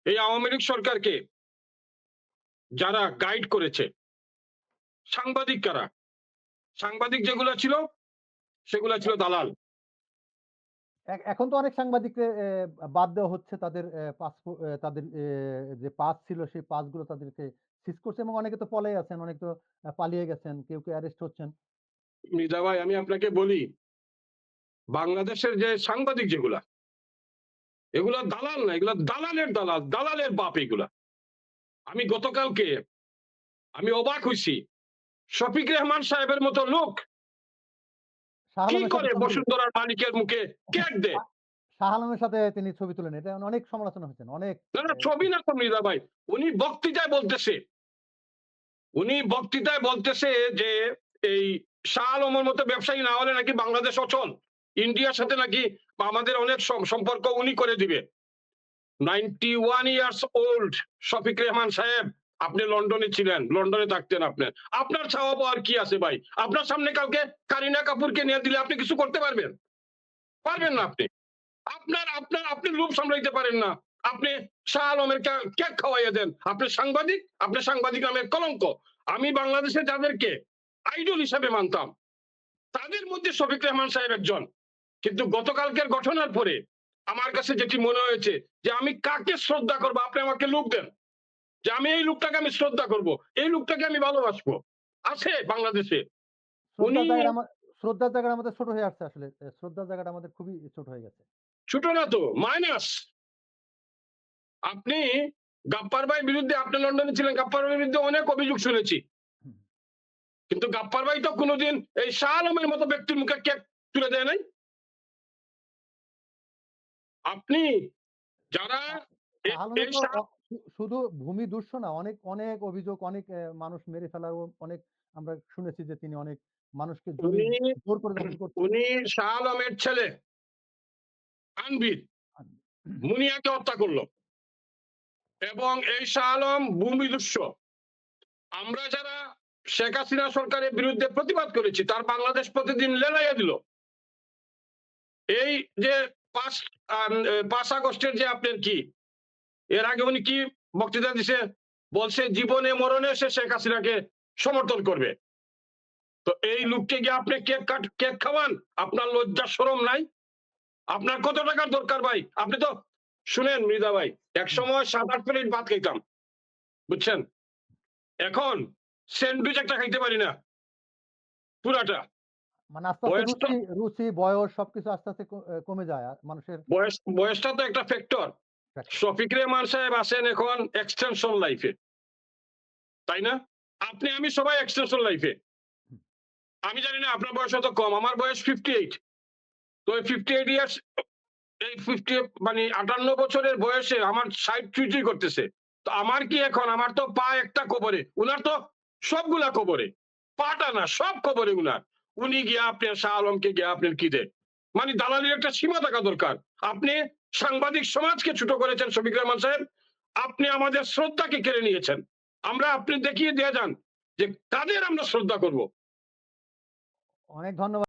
এই আওয়ামী লীগ সরকারকে যারা গাইড করেছে, সাংবাদিক কারা? সাংবাদিক যেগুলো ছিল সেগুলো ছিল দালাল। এখন তো অনেক সাংবাদিককে বাদ দেওয়া হচ্ছে। তাদের তাদের যে পাস ছিল সেই পাসগুলো তাদেরকে সিজ করছে এবং অনেকে তো পলায়ে আছেন, অনেকে তো পালিয়ে গেছেন, কেউ অ্যারেস্ট হচ্ছেন। মৃধা ভাই, আমি আপনাকে বলি, বাংলাদেশের যে সাংবাদিক যেগুলা, এগুলা দালাল না, এগুলা দালালের দালাল, দালালের বাপ এগুলা। আমি গতকালকে আমি অবাক হইছি, শফিক রেহমান সাহেবের মতো লোক শাহ কি আলমের সাথে করে ছবি বসুন্ধরার মালিকের মুখে কেক দেয়? শাহ আলমের সাথে তিনি ছবি তুলেন। এটা অনেক সমালোচনা হয়েছেন। অনেক না না, ছবি না তো মৃধা ভাই, উনি বক্তৃতায় বলতেছে যে এই শাহ আলমের মতো ব্যবসায়ী না হলে নাকি বাংলাদেশ অচল, ইন্ডিয়ার সাথে নাকি আমাদের অনেক সম্পর্ক উনি করে দিবে। 91 ইয়ার্স ওল্ড শফিক রেহমান সাহেব, আপনি লন্ডনে ছিলেন, লন্ডনে থাকতেন, আপনার ছাওয়া পাওয়ার কি আছে ভাই? আপনার সামনে কালকে কারিনা কাপুরকে নিয়ে দিলে আপনি কিছু করতে পারবেন? পারবেন না। আপনি লোভ সামলাইতে পারেন না। আপনি শাহ আলমের কেক খাওয়াইয়া দেন। আপনি সাংবাদিক নামের কলঙ্ক। আমি বাংলাদেশে যাদেরকে আইডল হিসাবে মানতাম তাদের মধ্যে শফিক রেহমান সাহেব একজন। কিন্তু গতকালকের ঘটনার পরে আমার কাছে যেটি মনে হয়েছে যে আমি কাকে শ্রদ্ধা করবো, আপনি আমাকে লোক দেন যে আমি এই লোকটাকে আমি শ্রদ্ধা করব, এই লোকটাকে আমি ভালোবাসবো। আছে বাংলাদেশে উনি। শ্রদ্ধার জায়গাটা আমাদের ছোট হয়ে আসছে আসলে। শ্রদ্ধার জায়গাটা আমাদের খুবই ছোট হয়ে গেছে। ছোট না তো, মাইনাস। আপনি গাপ্পার ভাইয়ের বিরুদ্ধে, আপনি লন্ডনে ছিলেন, গাপ্পার ভাইয়ের বিরুদ্ধে অনেক অভিযোগ শুনেছি, হুম। কিন্তু গাপ্পার ভাই তো কোনোদিন এই শাহ আলমের মতো ব্যক্তির মুখে কেক তুলে দেয় নাই। আপনি যারা শাহ আলমের এই তো শুধু ভূমিদস্যু না, অনেক অনেক অভিযোগ, অনেক মানুষ মেরে ফেলারও অনেক আমরা শুনেছি যে তিনি অনেক মানুষকে জমি উনি জোর করে দখল করছেন। উনি শাহ আলমের ছেলে আনবির মুনিয়াকে হত্যা করলো এবং এই শাহ আলম ভূমিদস্যু। আমরা যারা শেখ হাসিনা সরকারের বিরুদ্ধে প্রতিবাদ করেছি তার বাংলাদেশ প্রতিদিন লেলাইয়া দিল। এই যে 5 আগস্টের যে আপনার কি এর আগে উনি কি বক্তৃতা দিছে, বলছে জীবনে মরণে সে শেখ হাসিনাকে সমর্থন করবে। তো এই লোককে গিয়ে আপনি কেক খাওয়ান, আপনার লজ্জা শরম নাই? আপনার কত টাকার দরকার ভাই? আপনি তো শুনেন মৃধা ভাই, এক সময় 7-8 প্লেট ভাত খাইতাম, বুঝছেন? এখন স্যান্ডউইচ একটা খাইতে পারি না পুরাটা। মানে আস্তে আস্তে বয়সটা রুচি, বয়স সবকিছু আস্তে আস্তে কমে যায় মানুষের। বয়সটা তো একটা ফ্যাক্টর। শফিক রেহমান সাহেব আছেন এখন এক্সটেনশন লাইফে, তাই না? আমি সবাই এক্সটেনশন লাইফে। আমি জানি না আপনার বয়স হয়তো কম, আমার বয়স 58। তো 58 ইয়ার্স, এই 50 মানে 58 বছরের বয়সে আমার 60 চুইচুই করতেছে। তো আমার কি এখন, আমার তো পা একটা কবরে, উনার তো সবগুলা কবরে, পাটা না সব কবরে উনার। উনি গিয়া আপনার শাহ আলমকে গিয়া আপনার কি দেয়? মানে দালালির একটা সীমা থাকা দরকার। আপনি সাংবাদিক সমাজকে ছোট করেছেন শফিক রহমান সাহেব, আপনি আমাদের শ্রদ্ধাকে কেড়ে নিয়েছেন। আপনি দেখিয়ে দিয়ে যান যে কাদের আমরা শ্রদ্ধা করব। অনেক ধন্যবাদ।